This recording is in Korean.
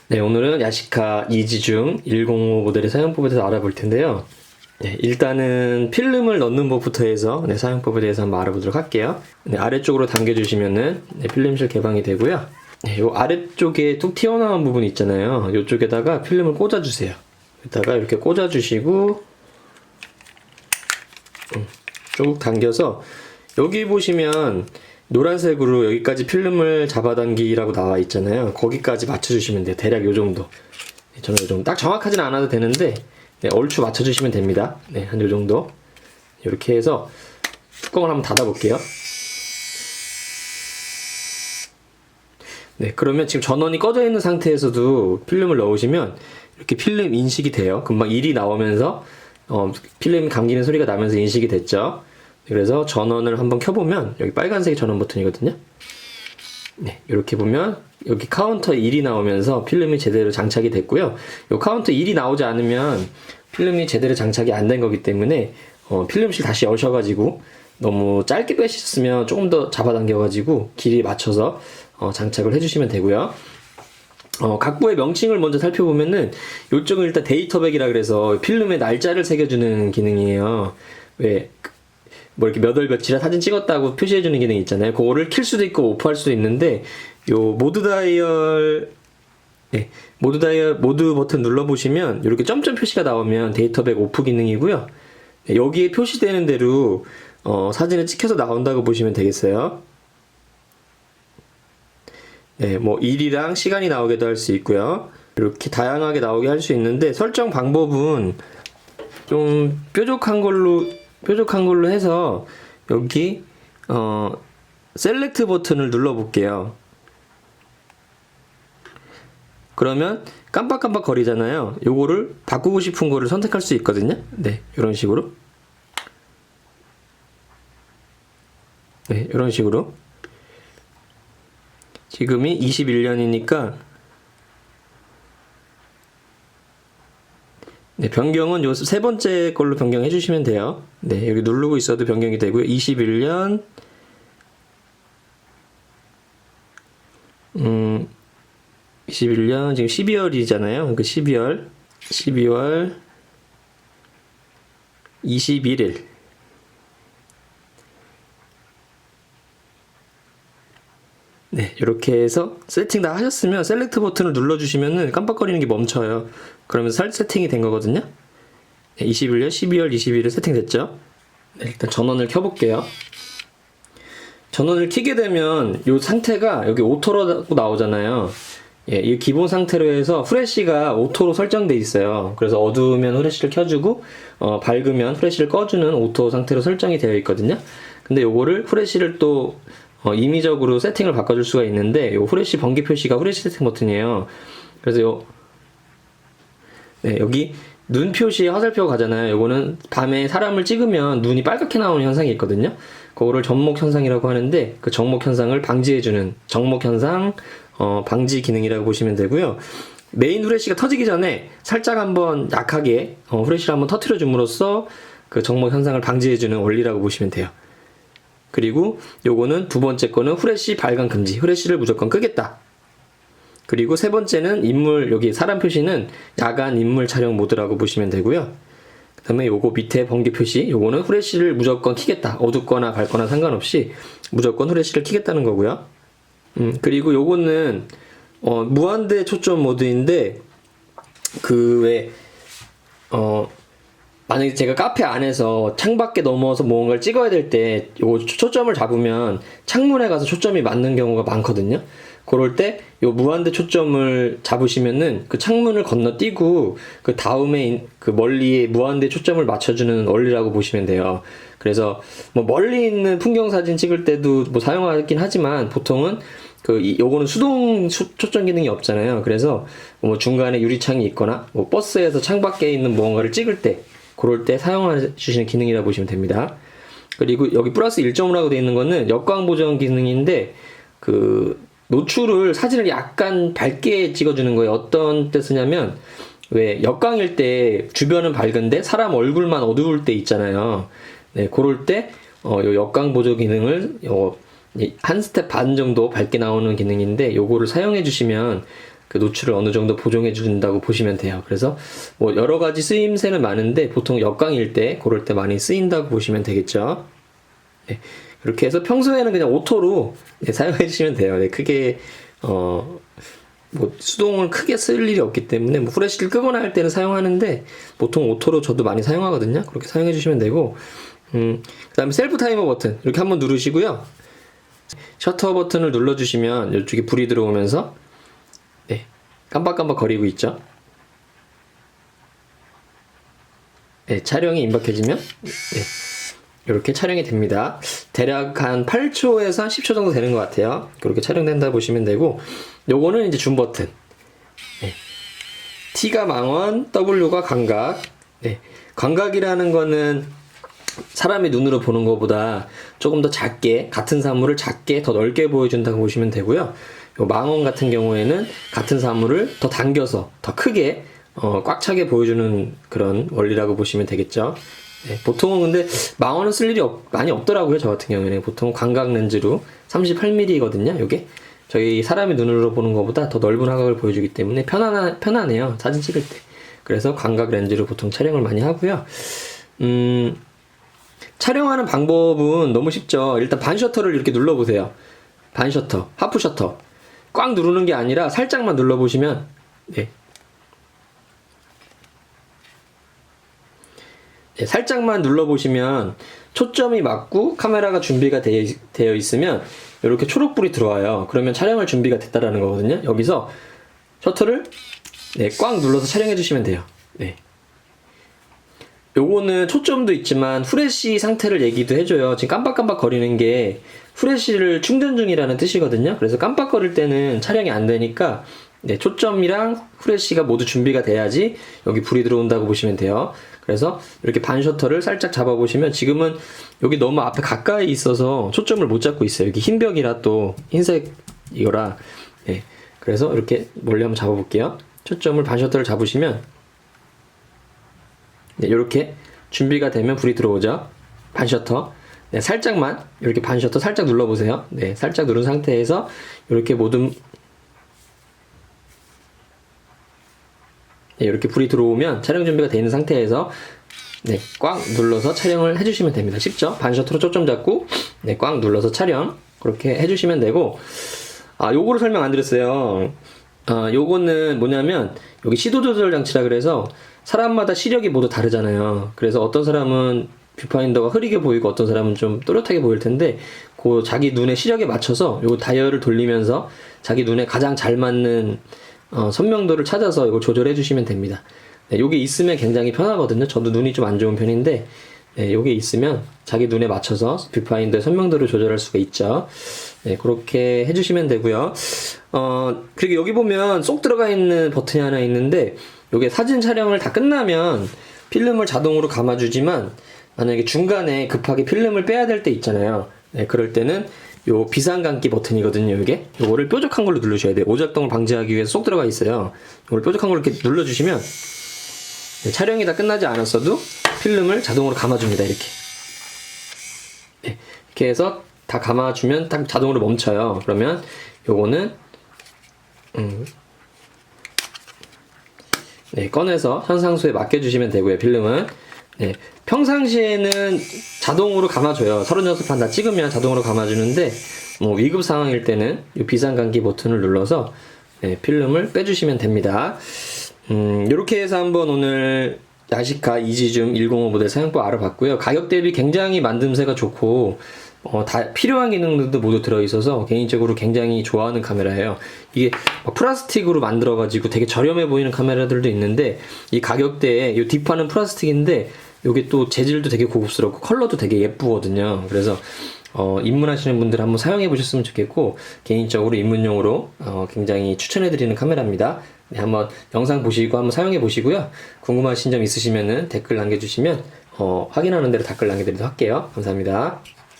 네, 오늘은 야시카 이지중 105 모델의 사용법에 대해서 알아볼 텐데요. 네, 일단은 필름을 넣는 법부터 해서 사용법에 대해서 한번 알아보도록 할게요. 네, 아래쪽으로 당겨주시면은 필름실 개방이 되고요. 네, 요 아래쪽에 툭 튀어나온 부분 있잖아요. 이쪽에다가 필름을 꽂아주세요. 여기다가 이렇게 꽂아주시고 쭉 당겨서 여기 보시면 노란색으로 여기까지 필름을 잡아당기라고 나와 있잖아요. 거기까지 맞춰주시면 돼요. 대략 요 정도. 저는 요 정도. 딱 정확하지는 않아도 되는데 얼추 맞춰주시면 됩니다. 네, 한 요 정도. 이렇게 해서 뚜껑을 한번 닫아볼게요. 네, 그러면 지금 전원이 꺼져 있는 상태에서도 필름을 넣으시면 이렇게 필름 인식이 돼요. 금방 1이 나오면서 필름이 감기는 소리가 나면서 인식이 됐죠. 그래서 전원을 한번 켜보면 여기 빨간색이 전원 버튼이거든요. 네, 이렇게 보면 여기 카운터 1이 나오면서 필름이 제대로 장착이 됐고요. 이 카운터 1이 나오지 않으면 필름이 제대로 장착이 안 된 거기 때문에 필름실 다시 여셔가지고 너무 짧게 빼셨으면 조금 더 잡아당겨가지고 길이 맞춰서 장착을 해주시면 되고요. 각부의 명칭을 먼저 살펴보면은 이쪽은 일단 데이터백이라 그래서 필름에 날짜를 새겨주는 기능이에요. 왜 뭐 이렇게 몇 월 며칠에 사진 찍었다고 표시해주는 기능이 있잖아요. 그거를 킬 수도 있고 오프할 수도 있는데 요 모드 다이얼 모드 버튼 눌러보시면 이렇게 점점 표시가 나오면 데이터백 오프 기능이고요. 네, 여기에 표시되는 대로 사진을 찍혀서 나온다고 보시면 되겠어요. 네, 뭐 일이랑 시간이 나오게도 할 수 있고요. 이렇게 다양하게 나오게 할 수 있는데 설정 방법은 좀 뾰족한 걸로 해서 여기 셀렉트 버튼을 눌러 볼게요. 그러면 깜빡깜빡 거리잖아요. 요거를 바꾸고 싶은 거를 선택할 수 있거든요. 네, 이런 식으로. 네, 이런 식으로. 지금이 21년이니까 네, 변경은 요 세 번째 걸로 변경해 주시면 돼요. 네, 여기 누르고 있어도 변경이 되고요. 21년 21년 지금 12월이잖아요. 그러니까 12월 21일. 네, 이렇게 해서 세팅 다 하셨으면 셀렉트 버튼을 눌러주시면은 깜빡거리는 게 멈춰요. 그러면서 세팅이 된 거거든요. 네, 21년 12월 21일 세팅됐죠. 네, 일단 전원을 켜볼게요. 전원을 켜게 되면 이 상태가 여기 오토로 나오잖아요. 예, 이 기본 상태로 해서 후레쉬가 오토로 설정돼 있어요. 그래서 어두우면 후레쉬를 켜주고 밝으면 후레쉬를 꺼주는 오토 상태로 설정이 되어 있거든요. 근데 요거를 후레쉬를 또 임의적으로 세팅을 바꿔줄 수가 있는데 요 후레쉬 번개 표시가 후레쉬 세팅 버튼이에요. 그래서 네, 여기 눈 표시에 화살표가 가잖아요. 요거는 밤에 사람을 찍으면 눈이 빨갛게 나오는 현상이 있거든요. 그거를 접목 현상이라고 하는데 그 접목 현상을 방지해주는 접목 현상 방지 기능이라고 보시면 되고요. 메인 후레쉬가 터지기 전에 살짝 한번 약하게 후레쉬를 한번 터트려 줌으로써 그 접목 현상을 방지해주는 원리라고 보시면 돼요. 그리고 요거는 두 번째 거는 후레쉬 발광 금지. 후레쉬를 무조건 끄겠다. 그리고 세 번째는 인물, 여기 사람 표시는 야간 인물 촬영 모드라고 보시면 되고요. 그 다음에 요거 밑에 번개 표시, 요거는 후레쉬를 무조건 켜겠다. 어둡거나 밝거나 상관없이 무조건 후레쉬를 켜겠다는 거고요. 그리고 요거는 무한대 초점 모드인데 만약에 제가 카페 안에서 창밖에 넘어서 뭔가를 찍어야 될 때 요거 초점을 잡으면 창문에 가서 초점이 맞는 경우가 많거든요. 그럴 때 요 무한대 초점을 잡으시면은 그 창문을 건너뛰고 그 다음에 그 멀리에 무한대 초점을 맞춰주는 원리라고 보시면 돼요. 그래서 뭐 멀리 있는 풍경 사진 찍을 때도 뭐 사용하긴 하지만 보통은 요거는 수동 초점 기능이 없잖아요. 그래서 뭐 중간에 유리창이 있거나 뭐 버스에서 창밖에 있는 무언가를 찍을 때 그럴 때 사용해 주시는 기능이라고 보시면 됩니다. 그리고 여기 플러스 1.5라고 되어 있는 거는 역광 보정 기능인데 노출을 사진을 약간 밝게 찍어주는 거예요. 어떤 때 쓰냐면 왜 역광일 때 주변은 밝은데 사람 얼굴만 어두울 때 있잖아요. 네, 그럴 때 요 역광 보정 기능을 한 스텝 반 정도 밝게 나오는 기능인데 요거를 사용해 주시면 그 노출을 어느 정도 보정해 준다고 보시면 돼요. 그래서 뭐 여러 가지 쓰임새는 많은데 보통 역광일 때 그럴 때 많이 쓰인다고 보시면 되겠죠. 네, 이렇게 해서 평소에는 그냥 오토로 사용해 주시면 돼요. 네, 크게 뭐 수동을 크게 쓸 일이 없기 때문에 뭐 후레쉬를 끄거나 할 때는 사용하는데 보통 오토로 저도 많이 사용하거든요. 그렇게 사용해 주시면 되고 그 다음에 셀프 타이머 버튼 이렇게 한번 누르시고요. 셔터 버튼을 눌러주시면 이쪽에 불이 들어오면서 네, 깜빡깜빡 거리고 있죠. 네, 촬영이 임박해지면 네, 이렇게 촬영이 됩니다. 대략 한 8초에서 한 10초 정도 되는 것 같아요. 그렇게 촬영된다 보시면 되고 요거는 이제 줌 버튼. 네. T가 망원, W가 광각. 네. 광각이라는 거는 사람의 눈으로 보는 것보다 조금 더 작게, 같은 사물을 작게 더 넓게 보여준다고 보시면 되고요. 요 망원 같은 경우에는 같은 사물을 더 당겨서 더 크게 꽉 차게 보여주는 그런 원리라고 보시면 되겠죠. 네, 보통은 근데 망원은 쓸 일이 많이 없더라고요. 저 같은 경우에는 보통 광각 렌즈로 38mm거든요. 요게 저희 사람의 눈으로 보는 것보다 더 넓은 화각을 보여주기 때문에 편하네요. 사진 찍을 때. 그래서 광각 렌즈로 보통 촬영을 많이 하고요. 촬영하는 방법은 너무 쉽죠. 일단 반 셔터를 이렇게 눌러보세요. 반 셔터, 하프 셔터. 꽉 누르는 게 아니라 살짝만 눌러보시면 네. 네, 살짝만 눌러보시면 초점이 맞고 카메라가 준비가 되어 있으면 이렇게 초록불이 들어와요. 그러면 촬영할 준비가 됐다라는 거거든요. 여기서 셔터를 네, 꽉 눌러서 촬영해 주시면 돼요. 네. 요거는 초점도 있지만 후레쉬 상태를 얘기도 해줘요. 지금 깜빡깜빡 거리는 게 후레쉬를 충전 중이라는 뜻이거든요. 그래서 깜빡거릴 때는 촬영이 안 되니까 네, 초점이랑 후레쉬가 모두 준비가 돼야지 여기 불이 들어온다고 보시면 돼요. 그래서 이렇게 반 셔터를 살짝 잡아보시면 지금은 여기 너무 앞에 가까이 있어서 초점을 못 잡고 있어요. 여기 흰 벽이라 또 흰색 이거라 네, 그래서 이렇게 멀리 한번 잡아볼게요. 초점을 반 셔터를 잡으시면 네, 이렇게 준비가 되면 불이 들어오죠. 반 셔터. 네, 살짝만 이렇게 반 셔터 살짝 눌러보세요. 네, 살짝 누른 상태에서 이렇게 모든 네, 이렇게 불이 들어오면 촬영 준비가 되어 있는 상태에서 네, 꽉 눌러서 촬영을 해주시면 됩니다. 쉽죠? 반 셔터로 초점 잡고 네, 꽉 눌러서 촬영 그렇게 해주시면 되고 요거를 설명 안 드렸어요. 요거는 뭐냐면 여기 시도 조절 장치라 그래서 사람마다 시력이 모두 다르잖아요. 그래서 어떤 사람은 뷰파인더가 흐리게 보이고 어떤 사람은 좀 또렷하게 보일 텐데 그 자기 눈의 시력에 맞춰서 요 다이얼을 돌리면서 자기 눈에 가장 잘 맞는 선명도를 찾아서 이걸 조절해 주시면 됩니다. 네, 요게 있으면 굉장히 편하거든요. 저도 눈이 좀 안 좋은 편인데 네, 요게 있으면 자기 눈에 맞춰서 뷰파인더의 선명도를 조절할 수가 있죠. 네, 그렇게 해주시면 되고요. 그리고 여기 보면 쏙 들어가 있는 버튼이 하나 있는데 요게 사진 촬영을 다 끝나면 필름을 자동으로 감아주지만 만약에 중간에 급하게 필름을 빼야 될 때 있잖아요. 네, 그럴 때는 요 비상감기 버튼이거든요. 이게 요거를 뾰족한 걸로 누르셔야 돼요. 오작동을 방지하기 위해서 쏙 들어가 있어요. 요걸 뾰족한 걸로 이렇게 눌러주시면 네, 촬영이 다 끝나지 않았어도 필름을 자동으로 감아줍니다. 이렇게 네, 이렇게 해서 다 감아주면 딱 자동으로 멈춰요. 그러면 요거는 네, 꺼내서 현상수에 맡겨주시면 되고요. 필름은 네, 평상시에는 자동으로 감아줘요. 36판 다 찍으면 자동으로 감아주는데 뭐 위급 상황일 때는 이 비상감기 버튼을 눌러서 네, 필름을 빼주시면 됩니다. 이렇게 해서 한번 오늘 야시카 이지줌 105 모델 사용법 알아봤고요. 가격 대비 굉장히 만듦새가 좋고 다 필요한 기능들도 모두 들어있어서 개인적으로 굉장히 좋아하는 카메라예요. 이게 플라스틱으로 만들어가지고 되게 저렴해 보이는 카메라들도 있는데 이 가격대에 이 뒷판은 플라스틱인데 이게 또 재질도 되게 고급스럽고 컬러도 되게 예쁘거든요. 그래서 입문하시는 분들 한번 사용해 보셨으면 좋겠고 개인적으로 입문용으로 굉장히 추천해드리는 카메라입니다. 네, 한번 영상 보시고 한번 사용해 보시고요. 궁금하신 점 있으시면은 댓글 남겨주시면 확인하는 대로 댓글 남겨드리도록 할게요. 감사합니다.